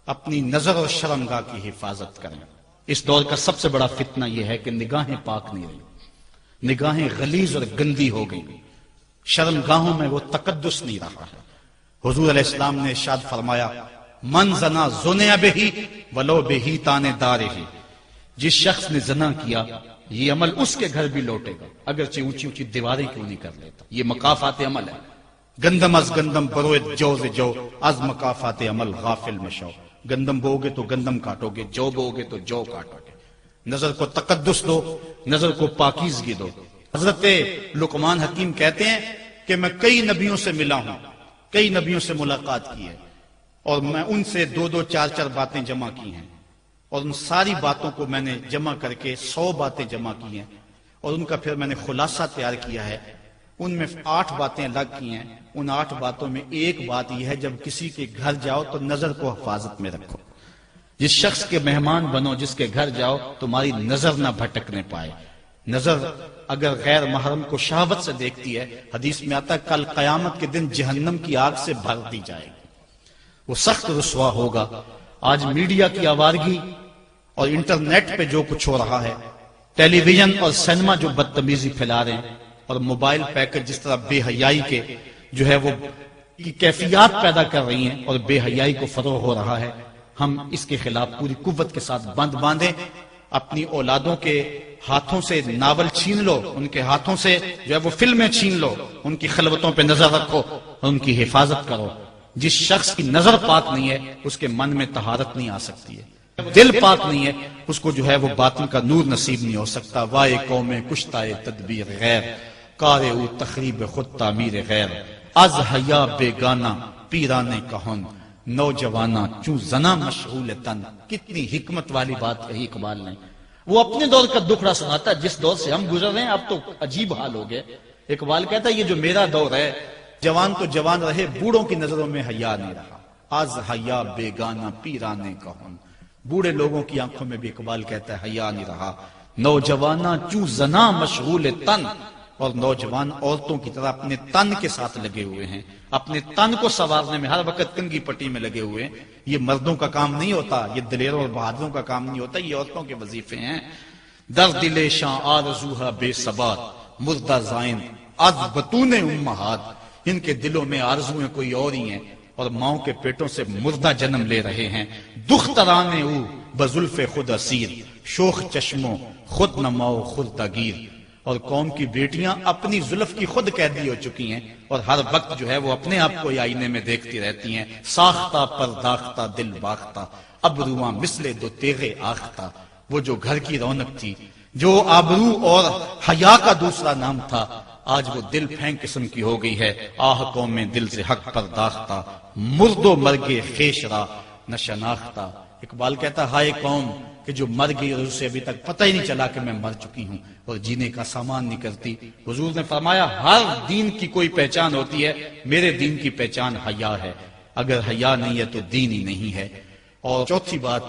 اپنی نظر اور شرمگاہ کی حفاظت کریں۔ اس دور کا سب سے بڑا فتنہ یہ ہے کہ نگاہیں پاک نہیں رہی، نگاہیں غلیظ اور گندی ہو گئی، شرمگاہوں میں وہ تقدس نہیں رہا ہے۔ حضور علیہ السلام نے ارشاد فرمایا من زنا زنیا بہی ولو بہی تانے دارہ، جس شخص نے زنا کیا یہ عمل اس کے گھر بھی لوٹے گا اگرچہ اونچی اونچی دیواریں کیوں نہیں کر لیتا۔ یہ مکافات عمل ہے۔ گندم از گندم بروید جو ز جو از مکافات عمل غافل مشو، گندم بو گے تو گندم کاٹو گے، جو بو گے تو جو کاٹو گے۔ نظر کو تقدس دو، نظر کو پاکیزگی دو۔ حضرت لقمان حکیم کہتے ہیں کہ میں کئی نبیوں سے ملا ہوں، کئی نبیوں سے ملاقات کی ہے، اور میں ان سے 2-2 4-4 باتیں جمع کی ہیں، اور ان ساری باتوں کو میں نے جمع کر کے 100 باتیں جمع کی ہیں، اور ان کا پھر میں نے خلاصہ تیار کیا ہے۔ ان میں 8 باتیں الگ کی ہیں۔ ان 8 باتوں میں ایک بات یہ ہے جب کسی کے گھر جاؤ تو نظر کو حفاظت میں رکھو۔ جس شخص کے مہمان بنو، جس کے گھر جاؤ، تمہاری نظر نہ بھٹکنے پائے۔ نظر اگر غیر محرم کو شہوت سے دیکھتی ہے، حدیث میں آتا ہے کل قیامت کے دن جہنم کی آگ سے بھر دی جائے گی، وہ سخت رسوا ہوگا۔ آج میڈیا کی آوارگی اور انٹرنیٹ پہ جو کچھ ہو رہا ہے، ٹیلی ویژن اور سینما جو بدتمیزی پھیلا رہے ہیں، اور موبائل پیکج جس طرح بے حیائی کے جو ہے وہ کیفیات پیدا کر رہی ہیں اور بے حیائی کو فروغ ہو رہا ہے، ہم اس کے خلاف پوری قوت کے ساتھ بند باندھیں۔ اپنی اولادوں کے ہاتھوں سے ناول چھین لو، ان کے ہاتھوں سے جو ہے وہ فلمیں چھین لو، ان کی خلوتوں پہ نظر رکھو اور ان کی حفاظت کرو۔ جس شخص کی نظر پاک نہیں ہے اس کے من میں طہارت نہیں آ سکتی ہے، دل پاک نہیں ہے اس کو جو ہے وہ باطن کا نور نصیب نہیں ہو سکتا۔ وائے قوم کشتائے تدبیر غیر، کار او تخریب خود تعمیر غیر، از حیا بیگانہ پیرانے کہن، نوجوانہ چوں زنا مشغول تن۔ کتنی حکمت والی بات کہی اقبال نے۔ وہ اپنے دور کا دکھڑا سناتا ہے، جس دور سے ہم گزر رہے ہیں اب تو عجیب حال ہو گئے۔ اقبال کہتا ہے یہ جو میرا دور ہے، جوان تو جوان رہے، بوڑھوں کی نظروں میں حیا نہیں رہا۔ از حیا بیگانہ پیرانے کہن، بوڑھے لوگوں کی آنکھوں میں بھی اقبال کہتا ہے حیا نہیں رہا۔ نوجوانہ چوں زنا مشغول تن، اور نوجوان عورتوں کی طرح اپنے تن کے ساتھ لگے ہوئے ہیں، اپنے تن کو سنوارنے میں ہر وقت کنگھی پٹی میں لگے ہوئے ہیں۔ یہ مردوں کا کام نہیں ہوتا، یہ دلیروں اور بہادروں کا کام نہیں ہوتا، یہ عورتوں کے وظیفے ہیں۔ در دل شاں آرزوہا بے ثبات، مردہ زائن از بطون امہات، ان کے دلوں میں آرزویں کوئی اور ہی ہیں اور ماؤں کے پیٹوں سے مردہ جنم لے رہے ہیں۔ دخترانے او بزلف خود اسیر، شوخ چشموں خود نماؤ خردہ گیر، اور قوم کی بیٹیاں اپنی زلف کی خود قیدی ہو چکی ہیں اور ہر وقت جو ہے وہ اپنے آپ کو آئینے میں دیکھتی رہتی ہیں۔ ساختہ پرداختہ دل باختہ، ابرواں مثل دو تیغے آختہ، وہ جو گھر کی رونق تھی، جو آبرو اور حیا کا دوسرا نام تھا، آج وہ دل پھینک قسم کی ہو گئی ہے۔ آہ قوم دل سے حق پرداختہ، مرد و مرگے خیش را نہ شناختہ۔ اقبال کہتا ہائے قوم کہ جو مر گئی اور اسے ابھی تک پتہ ہی نہیں چلا کہ میں مر چکی ہوں اور جینے کا سامان نہیں کرتی۔ حضور نے فرمایا ہر دین کی کوئی پہچان ہوتی ہے، میرے دین کی پہچان حیا ہے، اگر حیا نہیں ہے تو دین ہی نہیں ہے۔ اور چوتھی بات